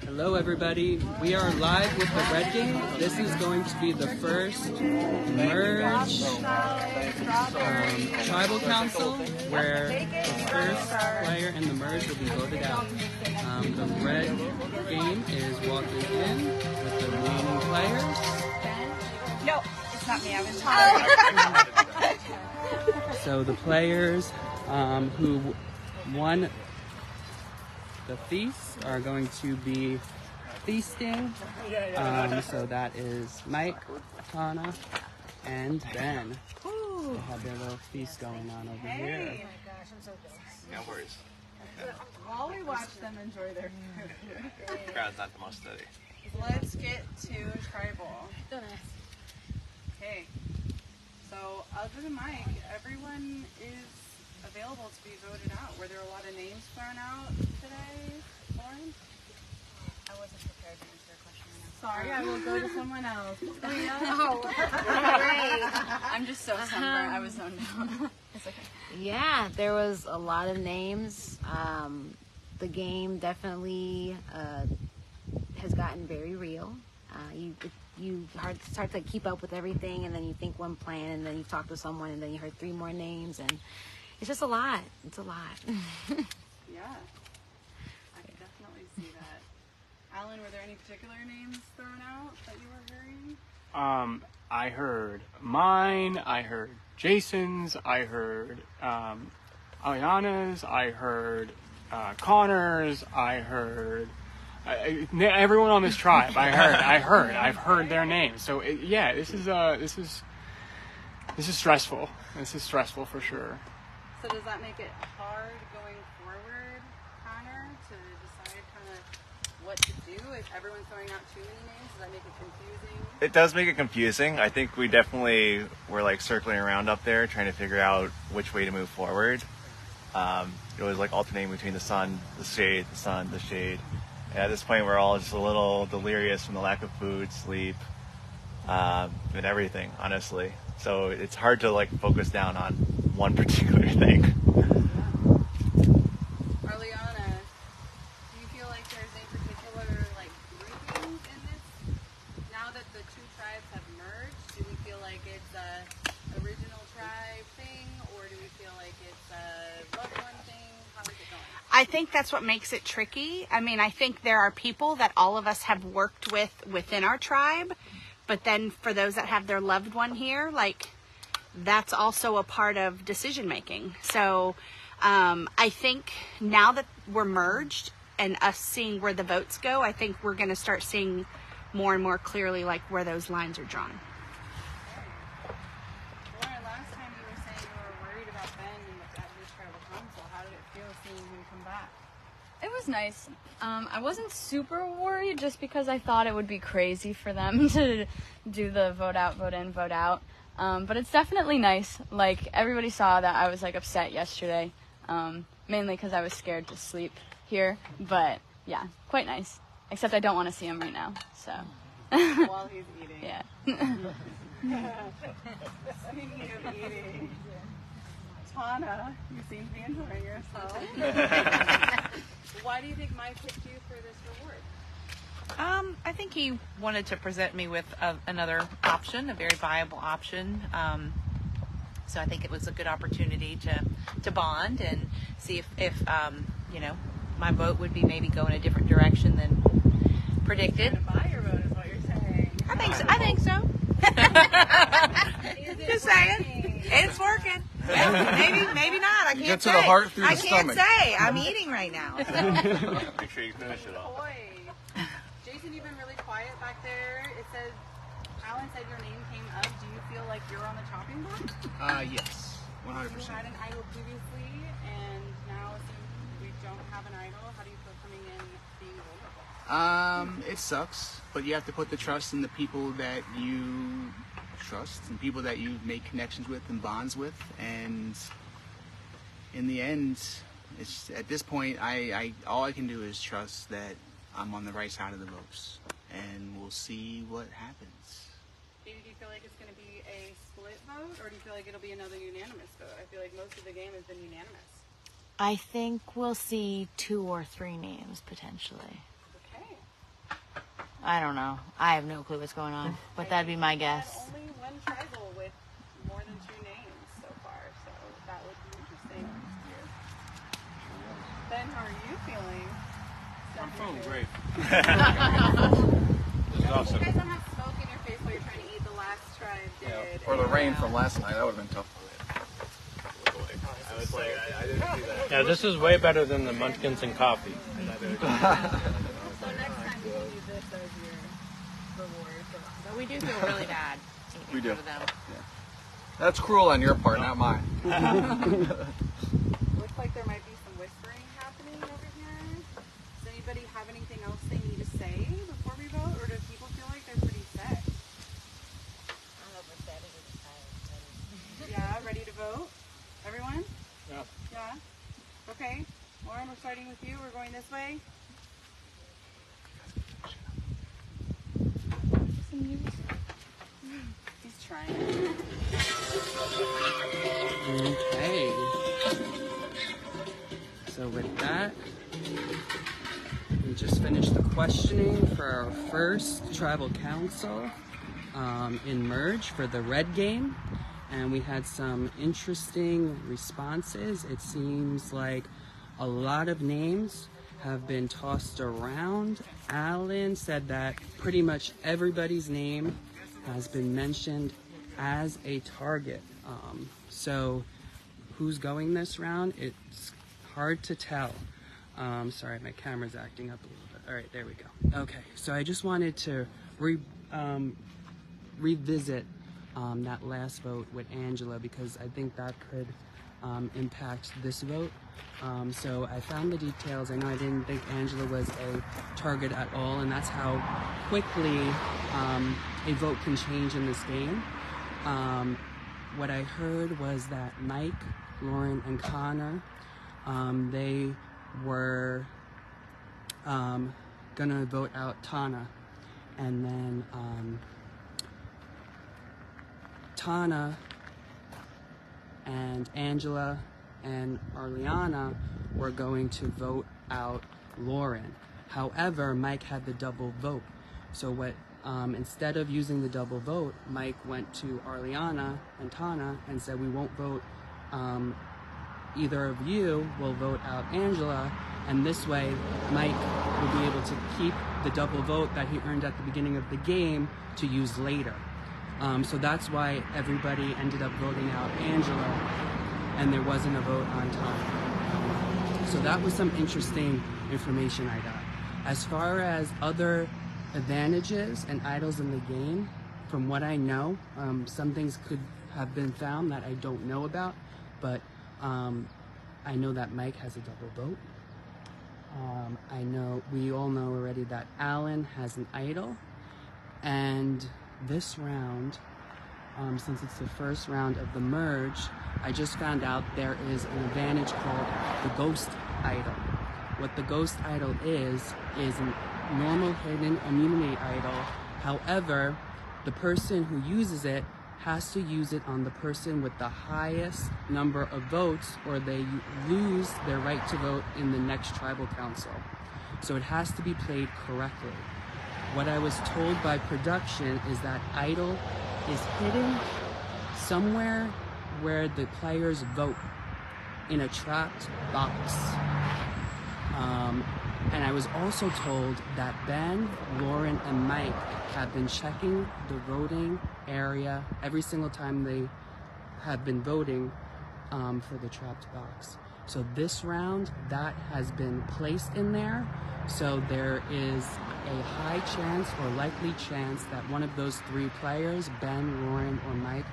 Hello everybody, we are live with the Red Game. This is going to be the first merge tribal council where the first player in the merge will be voted out. The Red Game is walking in with the remaining players. No, it's not me, I was talking. So the players who won the feast are going to be feasting. So that is Mike, Tana, and Ben. They have their little feast going on over here. Oh my gosh, I'm so good. No worries. While we watch them enjoy their food, The crowd's not the most steady. let's get to tribal. Okay. So other than Mike, everyone is available to be voted out. Were there a lot of names thrown out today, Lauren? I wasn't prepared to answer a question right now. Sorry, I will go to someone else. I'm just so sunburned. I was zoned out. It's okay. Yeah, there was a lot of names. The game definitely has gotten very real. You start to keep up with everything, and then you think one plan, and then you talk to someone, and then you heard 3 more names, and it's just a lot. It's a lot. Yeah, I can definitely see that. Alan, were there any particular names thrown out that you were hearing? I heard mine, I heard Jason's, I heard Aliana's, I heard Connor's, I heard everyone on this tribe. I've heard their names. So this is stressful. This is stressful for sure. So does that make it hard going forward, Connor, to decide kind of what to do? If everyone's throwing out too many names, does that make it confusing? It does make it confusing. I think we definitely were like circling around up there trying to figure out which way to move forward. It was like alternating between the sun, the shade, the sun, the shade. And at this point, we're all just a little delirious from the lack of food, sleep, and everything, honestly. So it's hard to like focus down on one particular thing. Arliana, do you feel like there's a particular like grouping in this? Now that the 2 tribes have merged, do we feel like it's a original tribe thing, or do we feel like it's a loved one thing? How is it going? I think that's what makes it tricky. I mean, I think there are people that all of us have worked with within our tribe, but then for those that have their loved one here, like, that's also a part of decision making. So I think now that we're merged and us seeing where the votes go, I think we're going to start seeing more and more clearly like where those lines are drawn. Lauren, last time you were saying you were worried about Ben at this tribal council. How did it feel seeing him come back? It was nice. I wasn't super worried just because I thought it would be crazy for them to do the vote out, vote in, vote out. But it's definitely nice. Like, everybody saw that I was like upset yesterday, mainly because I was scared to sleep here. But yeah, quite nice. Except I don't want to see him right now. So. While he's eating. Yeah. Speaking of eating, Tana, you seem to be enjoying yourself. Why do you think Mike picked you for this reward? I think he wanted to present me with another option, a very viable option. So I think it was a good opportunity to bond and see if my vote would be maybe go in a different direction than predicted. To buy your vote is what you're saying. I think so. Just saying, it's working. Well, maybe not. I can't Get to say. the heart through the I stomach. can't say. I'm eating right now. Make sure you finish it all. Boy. Jason, you've been really quiet back there. It says, Alan said your name came up. Do you feel like you're on the chopping block? Yes, 100%. You had an idol previously, and now since we don't have an idol, how do you feel coming in being vulnerable? It sucks, but you have to put the trust in the people that you trust and people that you make connections with and bonds with, and in the end, it's at this point, all I can do is trust that I'm on the right side of the votes, and we'll see what happens. Do you feel like it's going to be a split vote, or do you feel like it'll be another unanimous vote? I feel like most of the game has been unanimous. I think we'll see 2 or 3 names potentially. Okay. I don't know. I have no clue what's going on, but that'd be my guess. Only one tribal with more than 2 names so far, so that would be interesting next year. Ben, how are you feeling? I'm feeling great. You guys don't have smoke in your face while you're trying to eat the last tribe did. Or the rain from last night. That would have been tough. I was like, I didn't see that. Yeah, this is way better than the Munchkins and coffee. So next time you can use this as your reward. But we do feel really bad. We do. For them. That's cruel on your part, not mine. Looks like there might be some whispering happening over here. Does anybody have anything else they need to say before we vote, or do people feel like they're pretty set? Yeah, ready to vote? Everyone? Yeah. Yeah? Okay. Lauren, we're starting with you. We're going this way. He's trying. Okay. So with that, we just finished the questioning for our first tribal council in Merge for the red game. And we had some interesting responses. It seems like a lot of names have been tossed around. Alan said that pretty much everybody's name has been mentioned as a target. So who's going this round? It's hard to tell. Sorry, my camera's acting up a little bit. All right, there we go. Okay, so I just wanted to revisit that last vote with Angela, because I think that could impact this vote. So I found the details. I know I didn't think Angela was a target at all, and that's how quickly a vote can change in this game. What I heard was that Mike, Lauren, and Connor, they were gonna vote out Tana, and then Tana and Angela and Arliana were going to vote out Lauren. However, Mike had the double vote. So what, instead of using the double vote, Mike went to Arliana and Tana and said, we won't vote either of you, we'll vote out Angela, and this way Mike will be able to keep the double vote that he earned at the beginning of the game to use later. So that's why everybody ended up voting out Angela, and there wasn't a vote on Tana. So that was some interesting information I got. As far as other advantages and idols in the game, from what I know, some things could have been found that I don't know about, but I know that Mike has a double vote. I know, we all know already that Alan has an idol, and this round, since it's the first round of the merge, I just found out there is an advantage called the ghost idol. What the ghost idol is a normal hidden immunity idol. However, the person who uses it has to use it on the person with the highest number of votes, or they lose their right to vote in the next tribal council. So it has to be played correctly. What I was told by production is that idol is hidden somewhere where the players vote, in a trapped box. And I was also told that Ben, Lauren, and Mike have been checking the voting area every single time they have been voting for the trapped box. So this round, that has been placed in there. So there is a high chance or likely chance that one of those 3 players, Ben, Lauren, or Mike,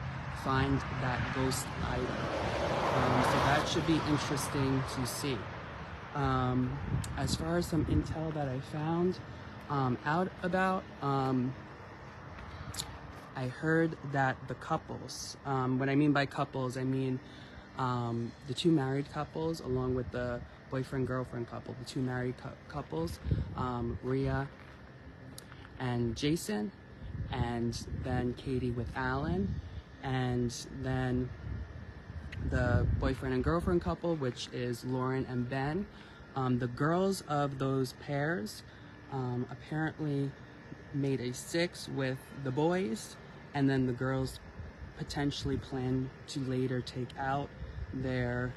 find that ghost idol. So that should be interesting to see. As far as some intel that I found out about, I heard that the couples, what I mean by couples, I mean the 2 married couples along with the boyfriend-girlfriend couple, the 2 married couples, Rhea and Jason, and then Katie with Alan, and then the boyfriend and girlfriend couple, which is Lauren and Ben. The girls of those pairs apparently made a 6 with the boys, and then the girls potentially plan to later take out their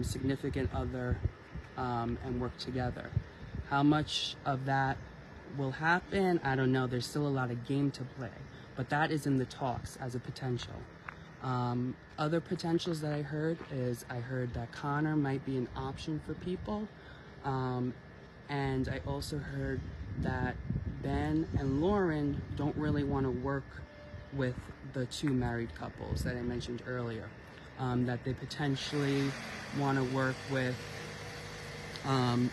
significant other and work together. How much of that will happen, I don't know. There's still a lot of game to play, but that is in the talks as a potential. Other potentials that I heard is I heard that Connor might be an option for people, and I also heard that Ben and Lauren don't really want to work with the 2 married couples that I mentioned earlier, that they potentially want to work with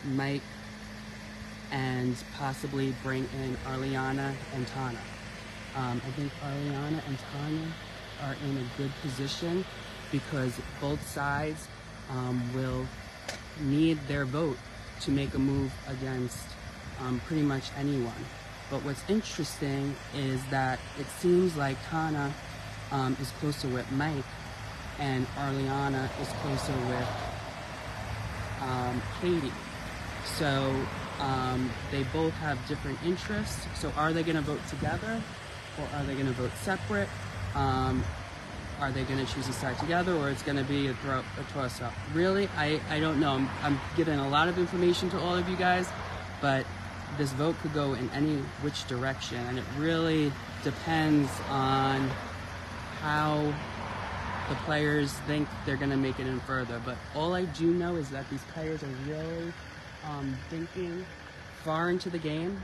Mike and possibly bring in Arliana and Tana. I think Arliana and Tana are in a good position because both sides will need their vote to make a move against pretty much anyone. But what's interesting is that it seems like Tana is closer with Mike and Arliana is closer with Katie. So they both have different interests. So are they going to vote together or are they going to vote separate? Are they going to choose a side together, or it's going to be a toss-up? Really, I don't know. I'm giving a lot of information to all of you guys, but this vote could go in any which direction, and it really depends on how the players think they're going to make it in further. But all I do know is that these players are really thinking far into the game,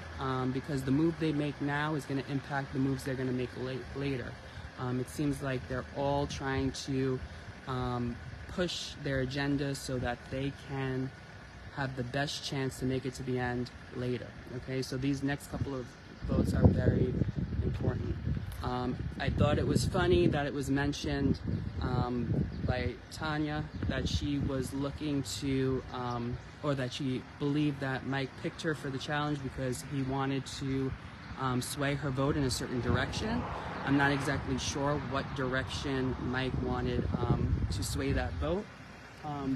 because the move they make now is going to impact the moves they're going to make later. It seems like they're all trying to push their agenda so that they can have the best chance to make it to the end later. Okay, so these next couple of votes are very important. I thought it was funny that it was mentioned by Tanya that she was looking to, or that she believed that Mike picked her for the challenge because he wanted to sway her vote in a certain direction. I'm not exactly sure what direction Mike wanted to sway that vote,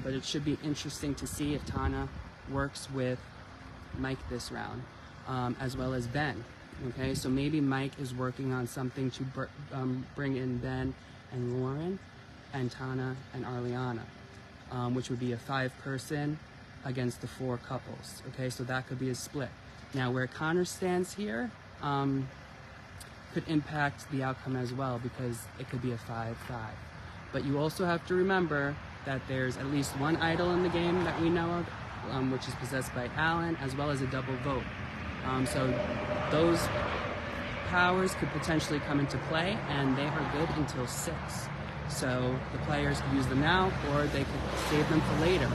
but it should be interesting to see if Tana works with Mike this round, as well as Ben. Okay, so maybe Mike is working on something to bring in Ben and Lauren and Tana and Arliana, which would be a 5-person against the 4 couples. Okay, so that could be a split. Now, where Connor stands here could impact the outcome as well, because it could be a 5-5. But you also have to remember that there's at least one idol in the game that we know of, which is possessed by Alan, as well as a double vote. So those powers could potentially come into play, and they are good until 6. So the players could use them now, or they could save them for later.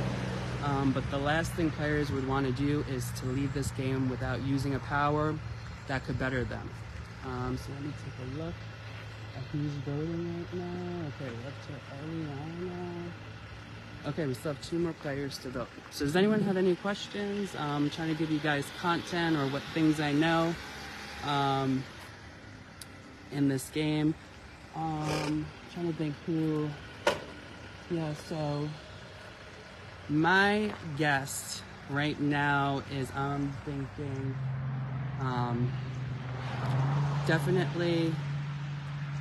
But the last thing players would want to do is to leave this game without using a power that could better them. So let me take a look at who's voting right now. Okay, up to Arliana. Okay, we still have 2 more players to vote. So does anyone have any questions? I'm trying to give you guys content or what things I know in this game. Trying to think who. Yeah, so my guess right now is I'm thinking definitely,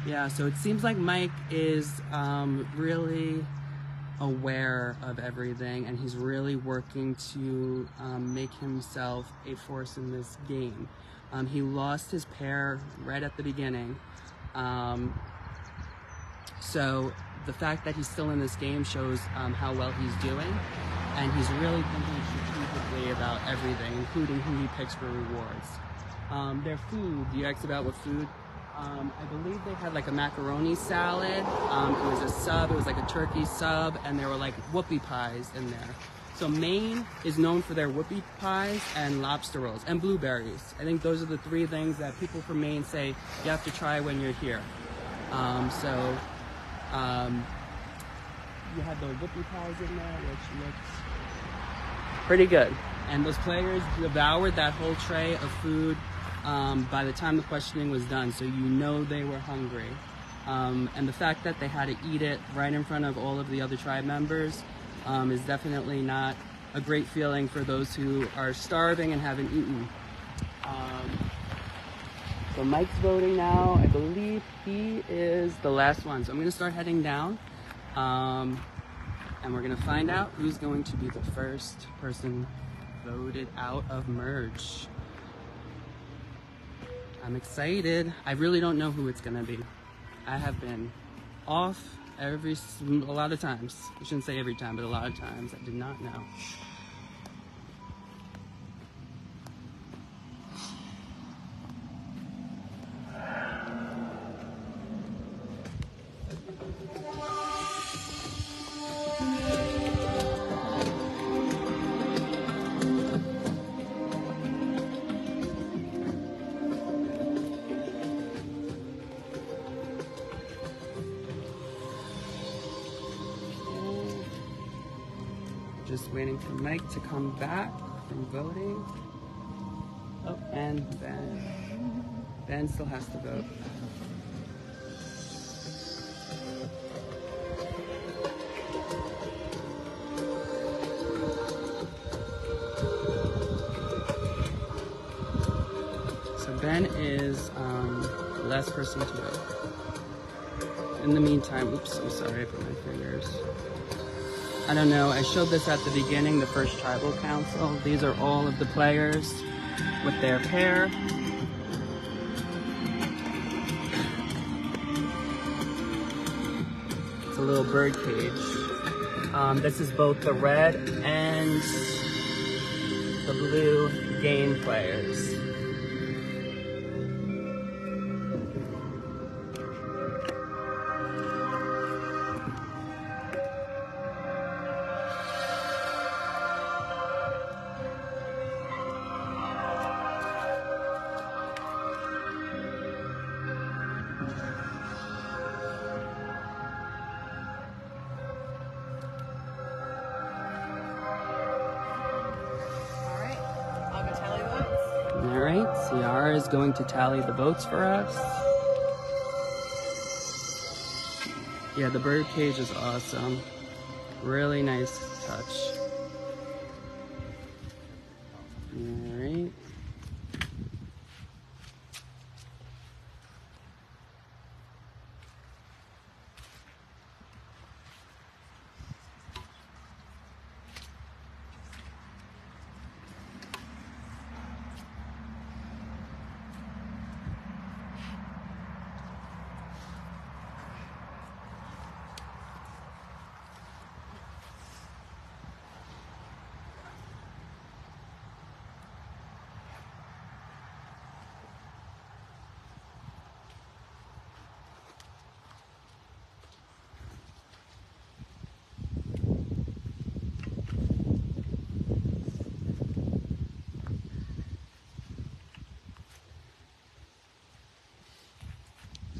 yeah, so it seems like Mike is really aware of everything, and he's really working to make himself a force in this game. He lost his pair right at the beginning, so the fact that he's still in this game shows how well he's doing, and he's really thinking strategically about everything, including who he picks for rewards. Their food, you asked about what food. I believe they had like a macaroni salad. It was a sub, it was like a turkey sub, and there were like whoopie pies in there. So Maine is known for their whoopie pies and lobster rolls and blueberries. I think those are the 3 things that people from Maine say you have to try when you're here. You had the whoopie pies in there, which looks pretty good. And those players devoured that whole tray of food by the time the questioning was done, so you know they were hungry. And the fact that they had to eat it right in front of all of the other tribe members is definitely not a great feeling for those who are starving and haven't eaten. So Mike's voting now. I believe he is the last one. So I'm going to start heading down. And we're going to find out who's going to be the first person voted out of Merge. I'm excited. I really don't know who it's going to be. I have been off a lot of times. I shouldn't say every time, but a lot of times I did not know. Just waiting for Mike to come back from voting. Oh, and Ben. Ben still has to vote. So Ben is the last person to vote. In the meantime, oops, I'm sorry, I put my fingers. I don't know, I showed this at the beginning, the first tribal council. These are all of the players with their pair. It's a little bird cage. This is both the red and the blue game players. All right, Ciara is going to tally the votes for us. Yeah, the bird cage is awesome. Really nice touch. All right.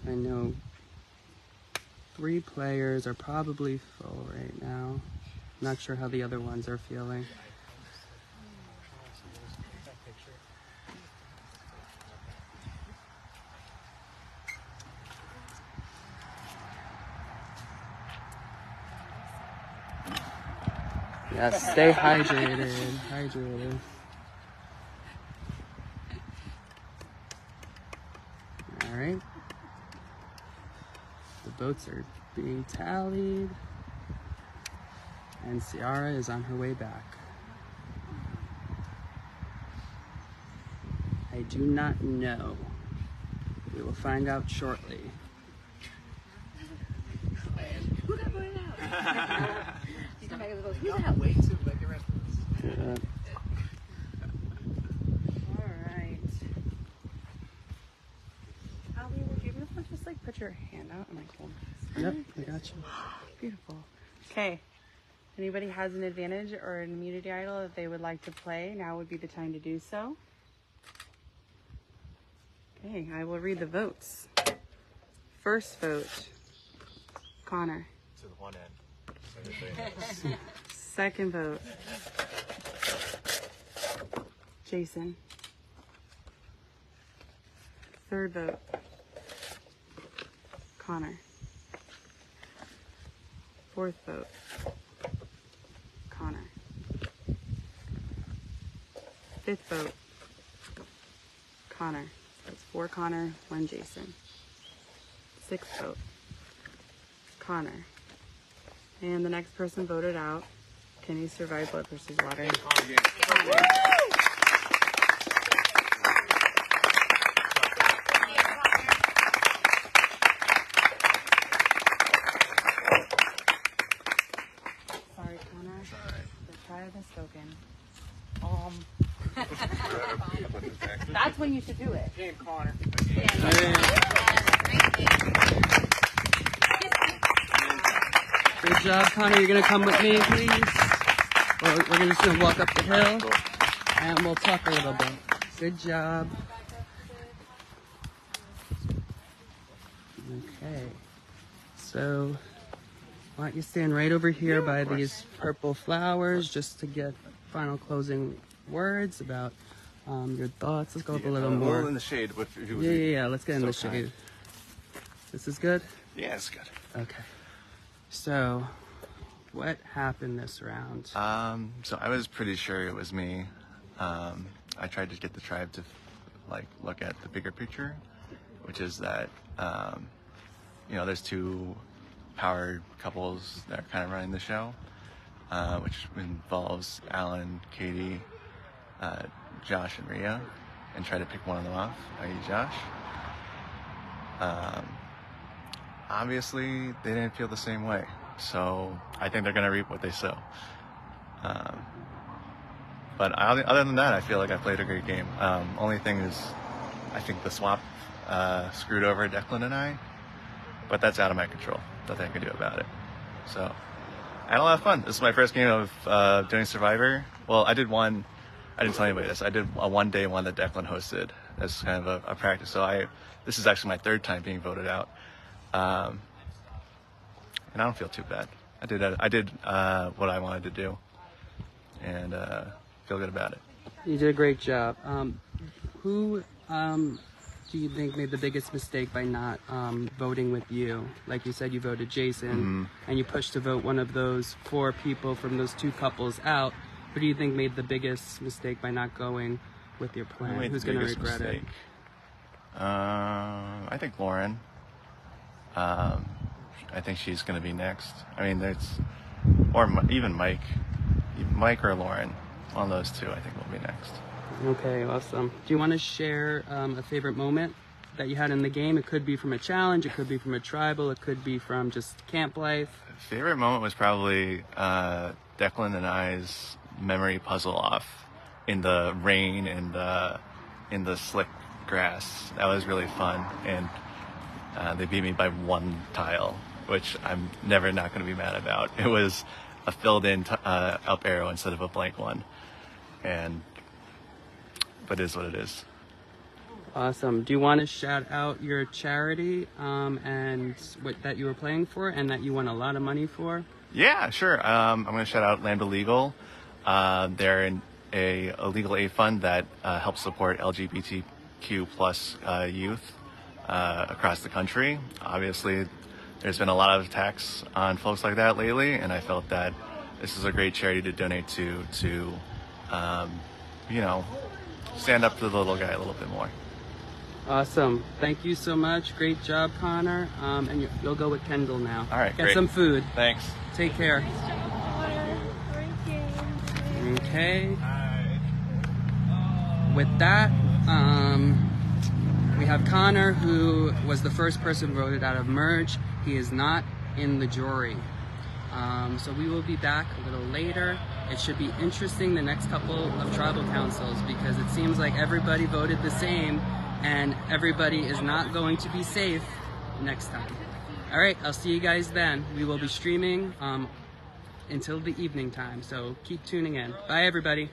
I know 3 players are probably full right now. Not sure how the other ones are feeling. Yes, stay hydrated. Hydrated. All right. The votes are being tallied, and Ciara is on her way back. I do not know. We will find out shortly. Who got voted out? She's come back to the vote. Who's out? Wait to let the rest of us. All right. Ali, would you be able to just like put your hand out and like hold this? Yep, I got you. Beautiful. Okay. Anybody has an advantage or an immunity idol that they would like to play, now would be the time to do so. Okay, I will read the votes. First vote, Connor. To the one end. Second vote, Jason. Third vote, Connor. Fourth vote, Connor. Fifth vote, Connor. That's 4 Connor, 1 Jason. Sixth vote, Connor. And the next person voted out. Can he survive blood versus water? Connor. Sorry, Connor. The tribe has spoken. That's when you should do it. Game, Connor. Good job, Connor. You're gonna come with me, please. We're just gonna walk up the hill, and we'll talk a little bit. Good job. Okay. So, why don't you stand right over here by these purple flowers, just to get final closing words about your thoughts. Let's go up a little more. A little in the shade. Yeah. Let's get in the shade. This is good? Yeah, it's good. Okay. So, what happened this round? So I was pretty sure it was me. I tried to get the tribe to look at the bigger picture, which is that there's 2 powered couples that are kind of running the show, which involves Alan, Katie, Josh, and Rhea, and try to pick one of them off, i.e. Josh. Obviously, they didn't feel the same way, so I think they're going to reap what they sow. But other than that, I feel like I played a great game. Only thing is, I think the swap screwed over Declan and I, but that's out of my control. Nothing I can do about it. So I had a lot of fun. This is my first game of doing Survivor. Well, I didn't tell anybody this. I did a one-day one that Declan hosted as kind of a practice. So this is actually my 3rd time being voted out. And I don't feel too bad. I did what I wanted to do, and feel good about it. You did a great job. Who do you think made the biggest mistake by not voting with you? Like you said, you voted Jason, and you pushed to vote one of those 4 people from those 2 couples out. Who do you think made the biggest mistake by not going with your plan? Who's going to regret it? I think Lauren. I think she's going to be next. I mean, even Mike or Lauren. One of those 2, I think, will be next. Okay, awesome. Do you want to share a favorite moment that you had in the game? It could be from a challenge, it could be from a tribal, it could be from just camp life. Favorite moment was probably Declan and I's memory puzzle off in the rain and in the slick grass. That was really fun, and they beat me by 1 tile, which I'm never not going to be mad about. It was a filled-in up arrow instead of a blank one, but it is what it is. Awesome. Do you want to shout out your charity and what that you were playing for and that you won a lot of money for? Yeah, sure. I'm going to shout out Lambda Legal. They're a legal aid fund that helps support LGBTQ plus youth across the country. Obviously, there's been a lot of attacks on folks like that lately, and I felt that this is a great charity to donate to stand up to the little guy a little bit more. Awesome. Thank you so much. Great job, Connor. And you'll go with Kendall now. All right, Get great. some food. Thanks. Take care. Okay. With that, we have Connor, who was the first person voted out of Merge. He is not in the jury. So we will be back a little later. It should be interesting the next couple of tribal councils because it seems like everybody voted the same and everybody is not going to be safe next time. All right, I'll see you guys then. We will be streaming until the evening time, so keep tuning in. Bye, everybody.